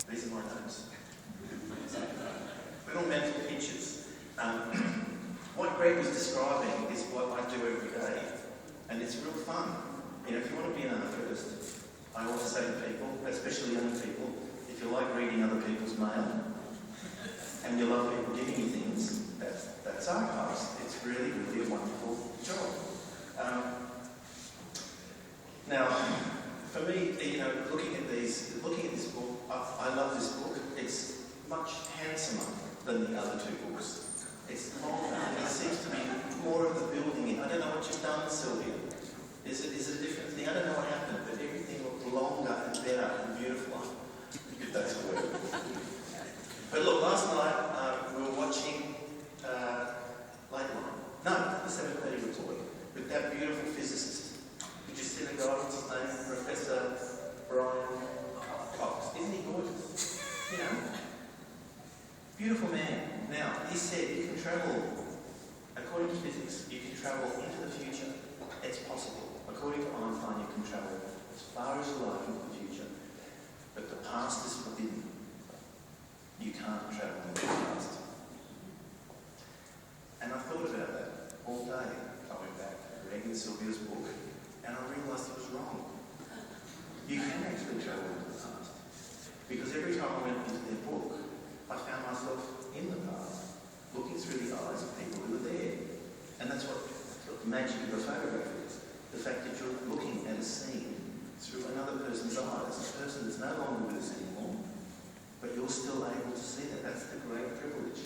These are my notes. Little mental pictures. What Greg was describing is what I do every day, and it's real fun. If you want to be an archivist, I always say to people, especially young people, if you like reading other people's mail, and you love people giving you things, that's archives. It's really, really a wonderful job. Now, for me, looking at this book, I love this book. It's much handsomer than the other two books. It's longer. It seems to be more of the building in. I don't know what you've done, Sylvia. Is it a different thing? I don't know what happened, but everything looked longer and better and beautiful, if that's a word. But look, last night we were watching the 7:30 report with that beautiful physicist. Did you see the guy? What's his name? Professor Brian Cox. Isn't he gorgeous? Beautiful man. Now, he said you can travel, according to physics, you can travel into the future. It's possible. According to Einstein, you can travel as far as you like into the future. But the past is forbidden. You can't travel into the past. And I thought about that all day. I went back to reading Sylvia's book, and I realised it was wrong. You can actually travel into the past. Because every time I went into their book, I found myself in the past, looking through the eyes of people who were there. And that's what the magic of a photograph is. The fact that you're looking at a scene through another person's eyes, a person that's no longer with us anymore, but you're still able to see that. That's the great privilege.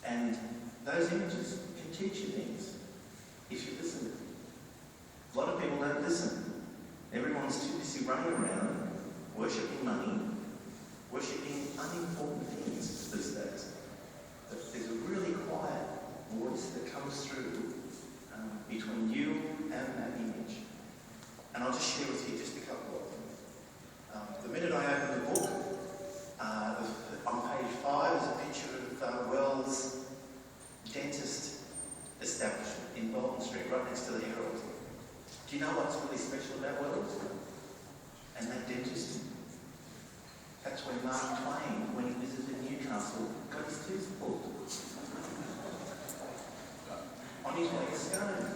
And those images can teach you things if you listen. A lot of people don't listen. Everyone's too busy running around, worshipping money, worshipping unimportant things these days. But there's a really quiet voice that comes through between you and that image. And I'll just share with you just a couple of them. The minute I open the book, on page 5 is a picture of Wells' dentist establishment in Bolton Street, right next to the Herald. Do you know what's really special about Wells? And that dentist? That's when Mark Twain, when he visited Newcastle, got his tooth pulled. On his way to Scone.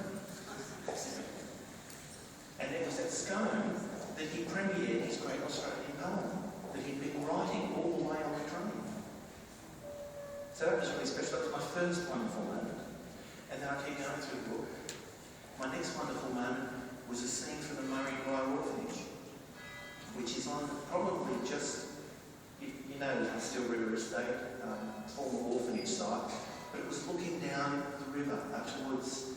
And it was at Scone that he premiered his great Australian poem that he'd been writing all the way on the train. So that was really special. That was my first wonderful moment. And then I keep going through the book. My next wonderful moment was a scene from the Murray Dwyer Orphanage, which is on probably just, you know, the Still River Estate, former orphanage site, but it was looking down the river up towards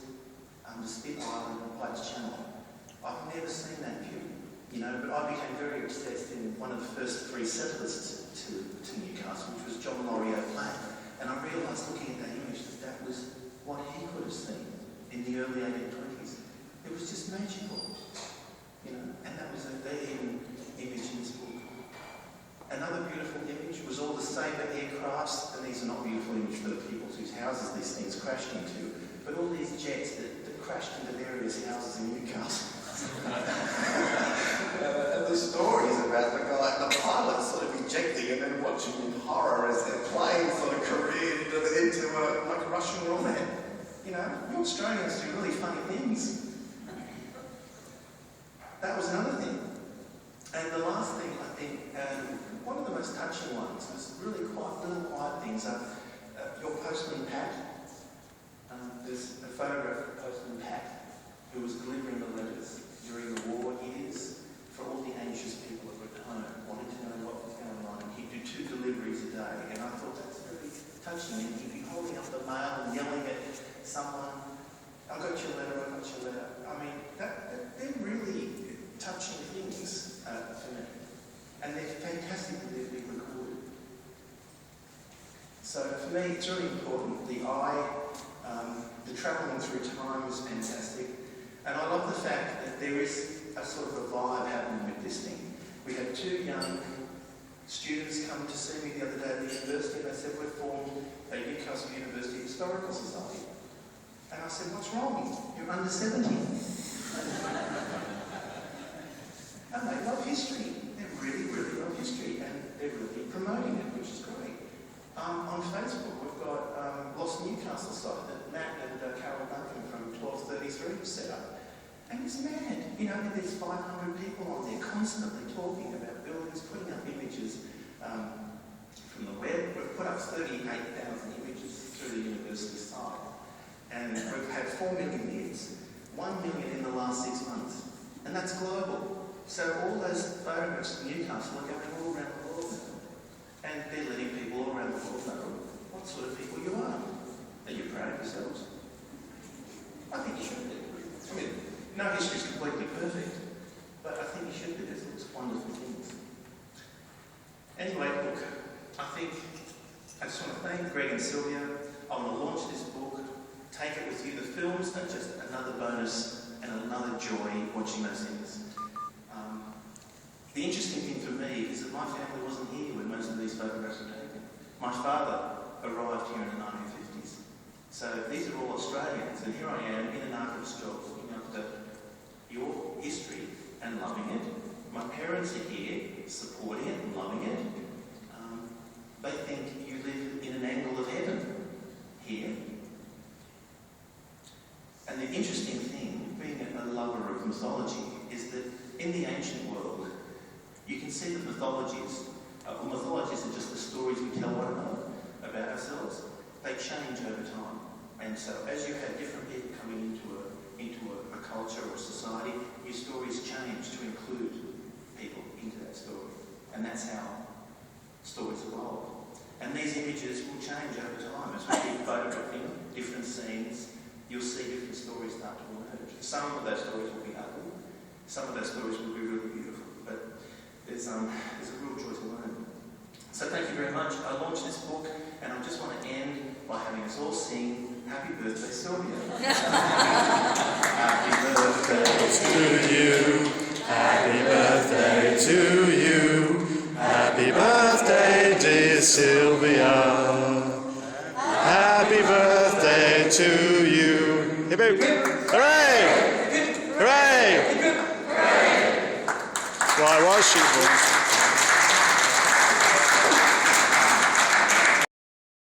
the Spit Island and Plates Channel. I've never seen that view, but I became very obsessed in one of the first 3 settlers to Newcastle, which was John Laurier Platt, and I realised looking at that image that was what he could have seen in the early 1820s. It was just magical, and that was a hidden image in this book. Another beautiful image was all the Sabre aircrafts, and these are not beautiful images for the people whose houses these things crashed into, but all these jets that crashed into various houses in Newcastle. And the stories about the guy, the pilot sort of ejecting and then watching in horror as their plane sort of careered into like a Russian roulette. You Australians do really funny things. That was another thing. And the last thing, I think, one of the most touching ones was really little quiet things. Your postman Pat, there's a photograph of Postman Pat who was delivering the letters during the war years for all the anxious people at home, wanting to know what was going on. And he'd do 2 deliveries a day. And I thought that's really touching. And he'd be holding up the mail and yelling at someone, I got your letter, I got your letter. I mean, they're really touching things for me. And they're fantastic that they've been recorded. So for me, it's really important. The travelling through time is fantastic. And I love the fact that there is a sort of a vibe happening with this thing. We had 2 young students come to see me the other day at the university, and they said, we've formed a Newcastle University Historical Society. And I said, what's wrong? You're under 70. And they love history. They're really promoting it, which is great. On Facebook, we've got Lost Newcastle site that Matt and Carol Duncan from 1233 set up. And it's mad. You know, there's 500 people on there constantly talking about buildings, putting up images from the web. We've put up 38,000 images through the university site. And we've had 4 million hits, 1 million in the last 6 months. And that's global. So all those photographs of Newcastle are going all around the world now. And they're letting people all around the world know what sort of people you are. Are you proud of yourselves? I think you should be. I mean, no history is completely perfect, but I think you should be. There's wonderful things. Anyway, look, I just want to thank Greg and Sylvia. I want to launch this book, take it with you. The films are just another bonus and another joy watching those things. The interesting thing for me is that my family wasn't here when most of these photographs were taken. My father arrived here in the 1950s. So these are all Australians, and here I am in an archivist's job looking after your history and loving it. My parents are here supporting it and loving it. They think you live in an angle of heaven here. And the interesting thing, being a lover of mythology, is that in the ancient world, you can see that mythologies are just the stories we tell one another about ourselves. They change over time. And so as you have different people coming into a culture or a society, your stories change to include people into that story. And that's how stories evolve. And these images will change over time. As we keep photographing different scenes, you'll see different stories start to emerge. Some of those stories will be ugly. Some of those stories will be really beautiful. But there's a real joy to learn. So thank you very much. I launched this book, and I just want to end by having us all sing Happy Birthday, Sylvia. Happy birthday to you. Happy birthday to you. Happy birthday, dear Sylvia. Happy birthday to you. Hip hip. Hooray! Hooray! Why was she born?